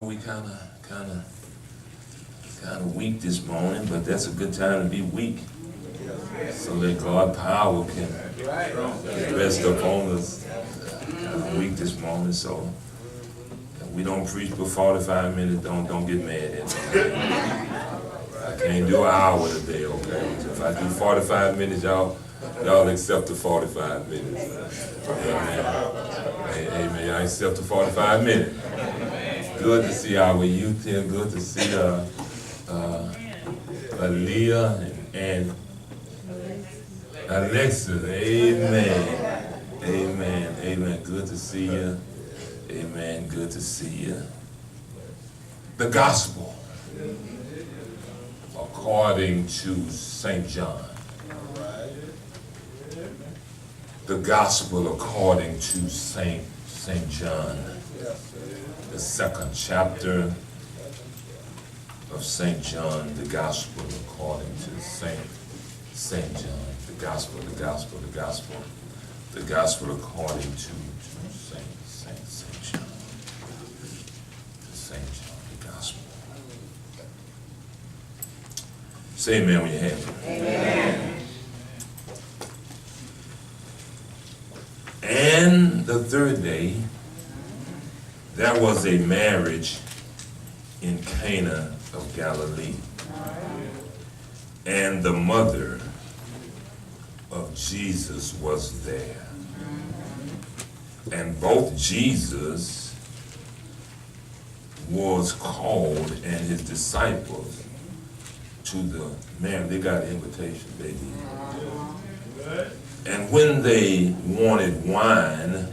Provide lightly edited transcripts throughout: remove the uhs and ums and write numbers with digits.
We kind of weak this morning, but that's a good time to be weak, so that God's power can rest upon us. Kind of weak this morning, so we don't preach for 45 minutes. Don't get mad at me. I can't do an hour today, okay? So if I do 45 minutes, y'all accept the 45 minutes. Amen. Amen. I accept the 45 minutes. Good to see our youth here. Good to see Aaliyah and Alexa. Amen. Amen. Amen. Good to see you. Amen. Good to see you. The Gospel according to St. John. The Gospel according to St. John. The second chapter of St. John, the Gospel according to St. John, the Gospel according to St. John, the Gospel. Say amen when you have it. Amen. And the third day, there was a marriage in Cana of Galilee, and the mother of Jesus was there. And both Jesus was called and his disciples to the marriage. They got an invitation, they did. And when they wanted wine,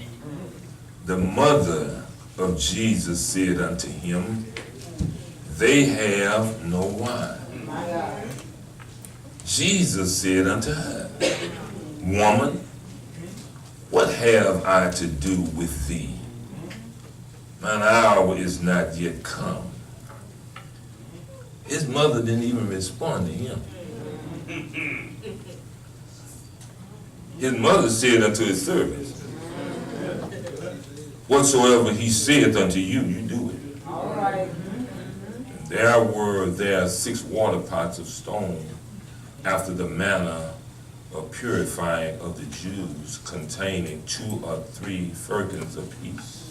the mother of Jesus said unto him, they have no wine. Jesus said unto her, woman, what have I to do with thee? Mine hour is not yet come. His mother didn't even respond to him. His mother said unto his servants, whatsoever he saith unto you, you do it. All right. There were 6 water pots of stone after the manner of purifying of the Jews, containing 2 or 3 firkins apiece.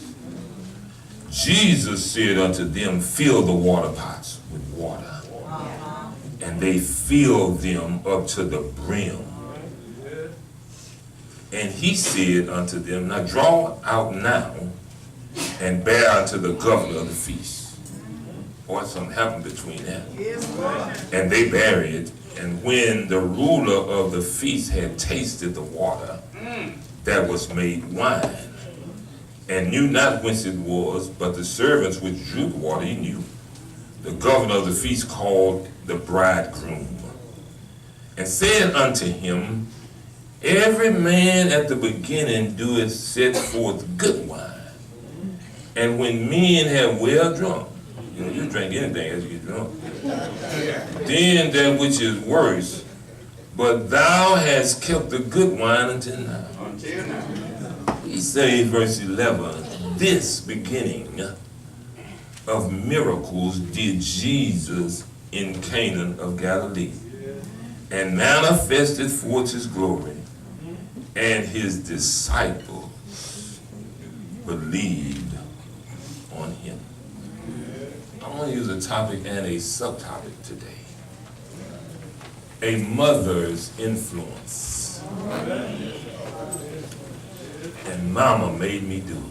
Jesus said unto them, fill the water pots with water. And they filled them up to the brim. And he said unto them, now draw out now, and bear unto the governor of the feast. Or something happened between them. And they buried it. And when the ruler of the feast had tasted the water that was made wine, and knew not whence it was, but the servants which drew the water he knew, the governor of the feast called the bridegroom, and said unto him, every man at the beginning doeth set forth good wine, and when men have well drunk, you drink anything as you get drunk, then that which is worse, but thou hast kept the good wine until now. He says, verse 11, this beginning of miracles did Jesus in Cana of Galilee, and manifested forth his glory, and his disciples believed on him. I want to use a topic and a subtopic today. A mother's influence. And mama made me do it.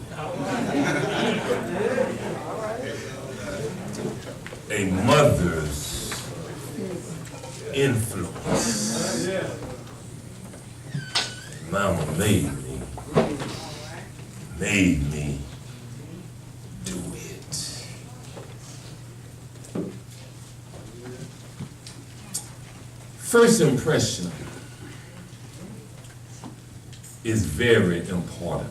A mother's influence. Mama made me do it. First impression is very important.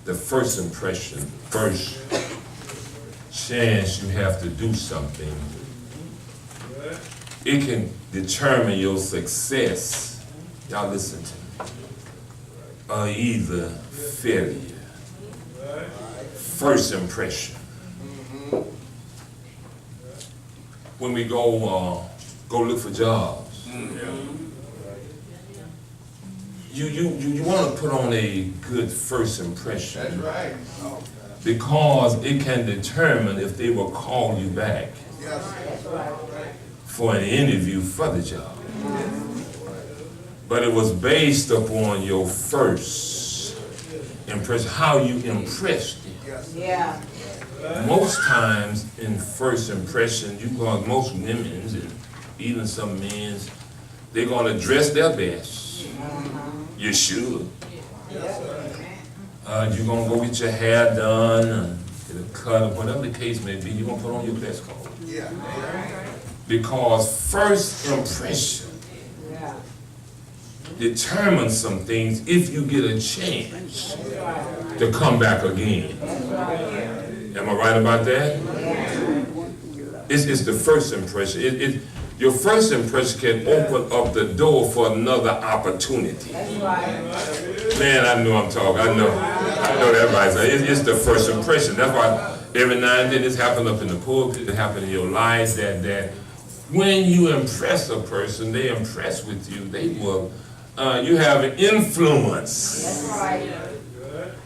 The first impression, first chance you have to do something, it can determine your success. Y'all listen to me. Or either failure. first impression. When we go look for jobs, you want to put on a good first impression. That's right. Because it can determine if they will call you back for an interview for the job. But it was based upon your first impression, how you impressed them. Yeah. Most times in first impression, because most women's and even some men's, they're gonna dress their best. You should. You're gonna go get your hair done, and get a cut, or whatever the case may be. You're gonna put on your best coat. Because first impression determines some things if you get a chance to come back again. Am I right about that? It's the first impression. Your first impression can open up the door for another opportunity. Man, I know I'm talking. I know everybody says it's the first impression. That's why every now and then it's happened up in the pulpit, it happened in your life that when you impress a person, they impress with you. They will. You have an influence.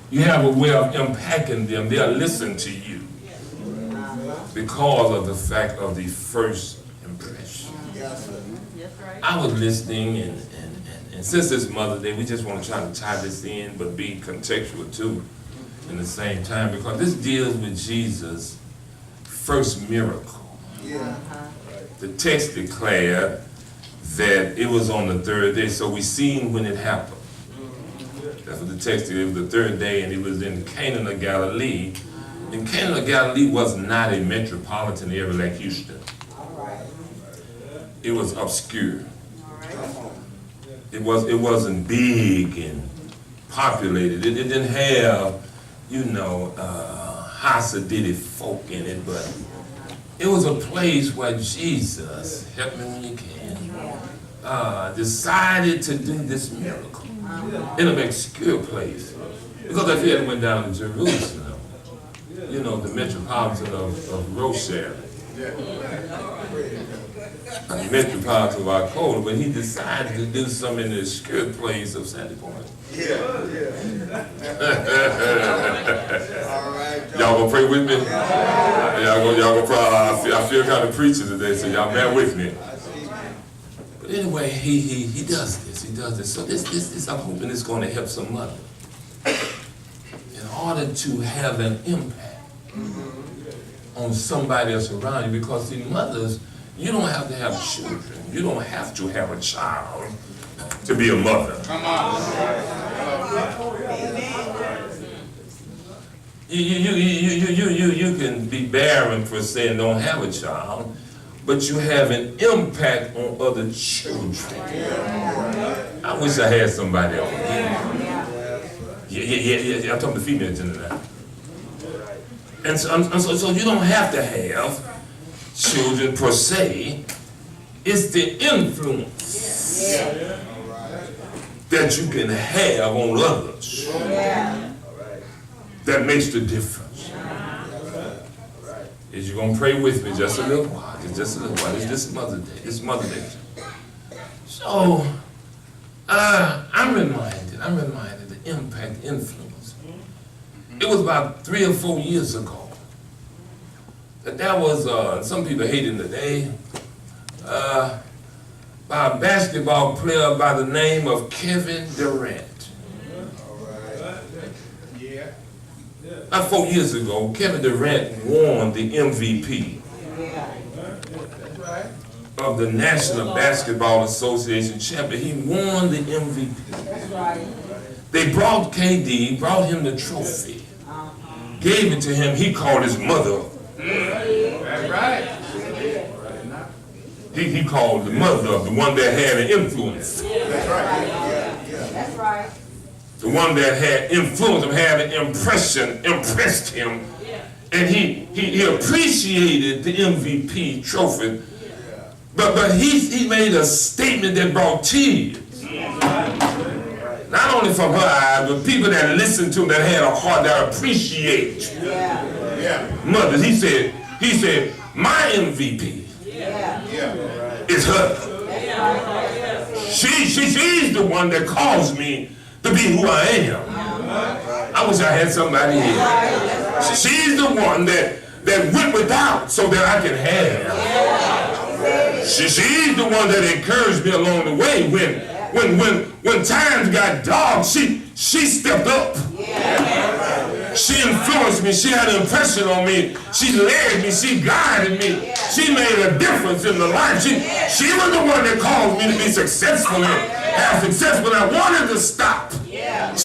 You have a way of impacting them. They'll listen to you because of the fact of the first impression. I was listening, and since it's Mother's Day, we just want to try to tie this in, but be contextual too in the same time, because this deals with Jesus' first miracle. The text declared that it was on the third day, so we seen when it happened. That's what the text did. It was the third day, and it was in Cana of Galilee. And Cana of Galilee was not a metropolitan area like Houston. It was obscure. It wasn't big and populated. It didn't have, Hasidic folk in it, but it was a place where Jesus, help me when you can, decided to do this miracle in an obscure place. Because if he had went down to Jerusalem, the metropolitan of Rochelle, the metropolitan of Arcola, but he decided to do something in the obscure place of Sandy Point. Y'all gonna pray with me? Y'all gonna pray. I feel kind of preaching today, so y'all bear with me. But anyway, he does this. He does this. So this I'm hoping is going to help some mother in order to have an impact on somebody else around you. Because see, mothers, you don't have to have children. You don't have to have a child to be a mother. Come on. You can be barren for saying don't have a child, but you have an impact on other children. I wish I had somebody else. Yeah. I'm talking to female gender now. And so you don't have to have children per se. It's the influence that you can have on others that makes the difference. Is you gonna pray with me just a little while? Just a little while. This is Mother's Day. This is Mother's Day. So I'm reminded the impact, influence. It was about 3 or 4 years ago that there was some people hating today by a basketball player by the name of Kevin Durant. About 4 years ago, Kevin Durant won the MVP of the National Basketball Association champion. He won the MVP. They brought KD, brought him the trophy, gave it to him. He called his mother. That's right. He called the mother of the one that had an influence. That's right. That's right. The one that had influenced him, had an impression, impressed him, and he appreciated the MVP trophy. But he made a statement that brought tears. not only from her eyes, but people that listen to him, that had a heart that appreciate mothers. He said, my MVP is her. She's the one that caused me to be who I am. I wish I had somebody here. She's the one that went without so that I can have. She's the one that encouraged me along the way when times got dark. She stepped up. She influenced me. She had an impression on me. She led me. She guided me. She made a difference in the life. She was the one that caused me to be successful and have success when I wanted to stop.